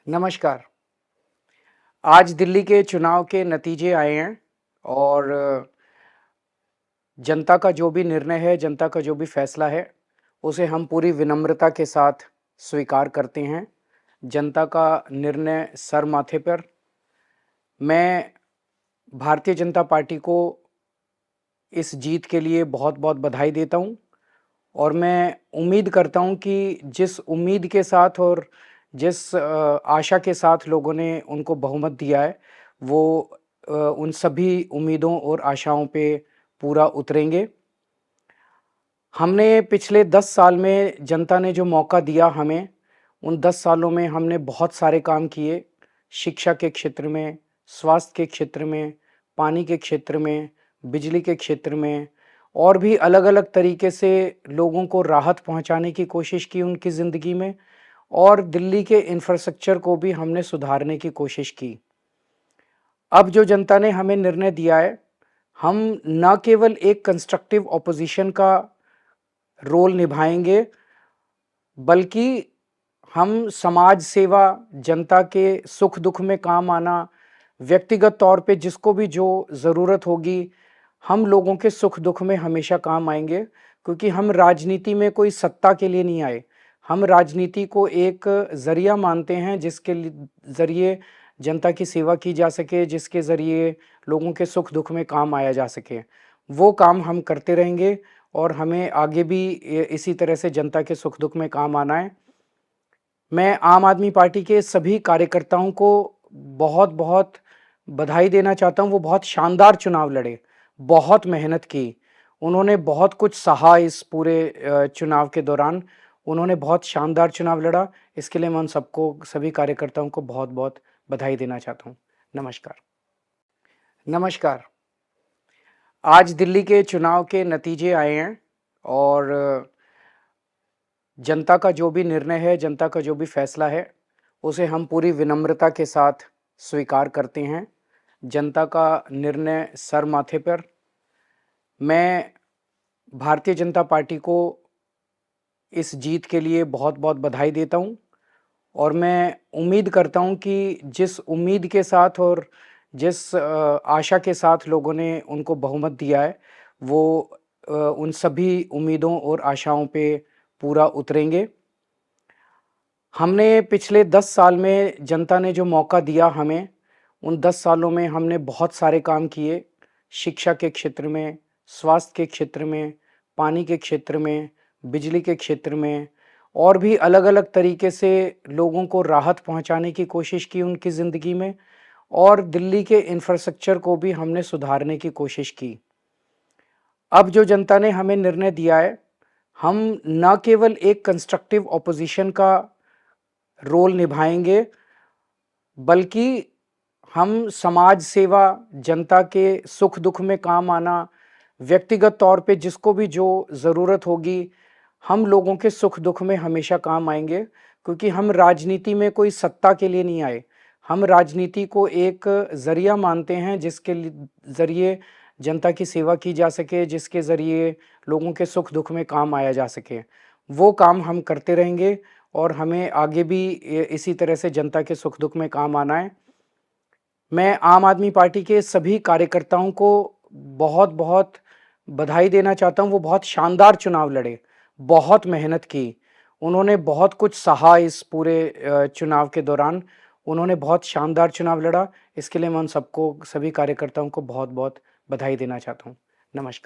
नमस्कार। आज दिल्ली के चुनाव के नतीजे आए हैं और जनता का जो भी निर्णय है, जनता का जो भी फैसला है, उसे हम पूरी विनम्रता के साथ स्वीकार करते हैं। जनता का निर्णय सर माथे पर। मैं भारतीय जनता पार्टी को इस जीत के लिए बहुत-बहुत बधाई देता हूँ और मैं उम्मीद करता हूँ कि जिस उम्मीद के साथ और जिस आशा के साथ लोगों ने उनको बहुमत दिया है, वो उन सभी उम्मीदों और आशाओं पे पूरा उतरेंगे। हमने पिछले 10 साल में जनता ने जो मौका दिया हमें, उन 10 सालों में हमने बहुत सारे काम किए। शिक्षा के क्षेत्र में, स्वास्थ्य के क्षेत्र में, पानी के क्षेत्र में, बिजली के क्षेत्र में और भी अलग-अलग तरीके से लोगों को राहत पहुँचाने की कोशिश की उनकी ज़िंदगी में और दिल्ली के इंफ्रास्ट्रक्चर को भी हमने सुधारने की कोशिश की। अब जो जनता ने हमें निर्णय दिया है, हम न केवल एक कंस्ट्रक्टिव ऑपोज़िशन का रोल निभाएँगे, बल्कि हम समाज सेवा, जनता के सुख-दुख में काम आना, व्यक्तिगत तौर पे जिसको भी जो ज़रूरत होगी, हम लोगों के सुख-दुख में हमेशा काम आएँगे क्योंकि हम राजनीति में कोई सत्ता के लिए नहीं आए। हम राजनीति को एक ज़रिया मानते हैं जिसके ज़रिए जनता की सेवा की जा सके, जिसके ज़रिए लोगों के सुख-दुख में काम आया जा सके। वो काम हम करते रहेंगे और हमें आगे भी इसी तरह से जनता के सुख-दुख में काम आना है। मैं आम आदमी पार्टी के सभी कार्यकर्ताओं को बहुत-बहुत बधाई देना चाहता हूँ, वो बहुत शानदार चुनाव लड़े, बहुत मेहनत की। उन्होंने बहुत कुछ सहा इस पूरे चुनाव के दौरान। उन्होंने बहुत शानदार चुनाव लड़ा, इसके लिए मैं उन सबको सभी कार्यकर्ताओं को बहुत-बहुत बधाई देना चाहता हूँ। नमस्कार। नमस्कार। आज दिल्ली के चुनाव के नतीजे आए हैं और जनता का जो भी निर्णय है, जनता का जो भी फैसला है, उसे हम पूरी विनम्रता के साथ स्वीकार करते हैं। जनता का निर्णय सर माथे पर। मैं भारतीय जनता पार्टी को इस जीत के लिए बहुत-बहुत बधाई देता हूँ और मैं उम्मीद करता हूँ कि जिस उम्मीद के साथ और जिस आशा के साथ लोगों ने उनको बहुमत दिया है, वो उन सभी उम्मीदों और आशाओं पे पूरा उतरेंगे। हमने पिछले 10 साल में जनता ने जो मौका दिया हमें, उन 10 सालों में हमने बहुत सारे काम किए। शिक्षा के क्षेत्र में, स्वास्थ्य के क्षेत्र में, पानी के क्षेत्र में, बिजली के क्षेत्र में और भी अलग-अलग तरीके से लोगों को राहत पहुँचाने की कोशिश की उनकी ज़िंदगी में और दिल्ली के इंफ्रास्ट्रक्चर को भी हमने सुधारने की कोशिश की। अब जो जनता ने हमें निर्णय दिया है, हम न केवल एक कंस्ट्रक्टिव ऑपोज़िशन का रोल निभाएँगे, बल्कि हम समाज सेवा, जनता के सुख-दुख में काम आना, व्यक्तिगत तौर पे जिसको भी जो ज़रूरत होगी, हम लोगों के सुख-दुख में हमेशा काम आएँगे क्योंकि हम राजनीति में कोई सत्ता के लिए नहीं आए। हम राजनीति को एक ज़रिया मानते हैं जिसके ज़रिए जनता की सेवा की जा सके, जिसके ज़रिए लोगों के सुख-दुख में काम आया जा सके। वो काम हम करते रहेंगे और हमें आगे भी इसी तरह से जनता के सुख-दुख में काम आना है। मैं आम आदमी पार्टी के सभी कार्यकर्ताओं को बहुत-बहुत बधाई देना चाहता हूँ, वो बहुत शानदार चुनाव लड़े, बहुत मेहनत की। उन्होंने बहुत कुछ सहा इस पूरे चुनाव के दौरान। उन्होंने बहुत शानदार चुनाव लड़ा, इसके लिए मैं उन सबको सभी कार्यकर्ताओं को बहुत-बहुत बधाई देना चाहता हूँ। नमस्कार।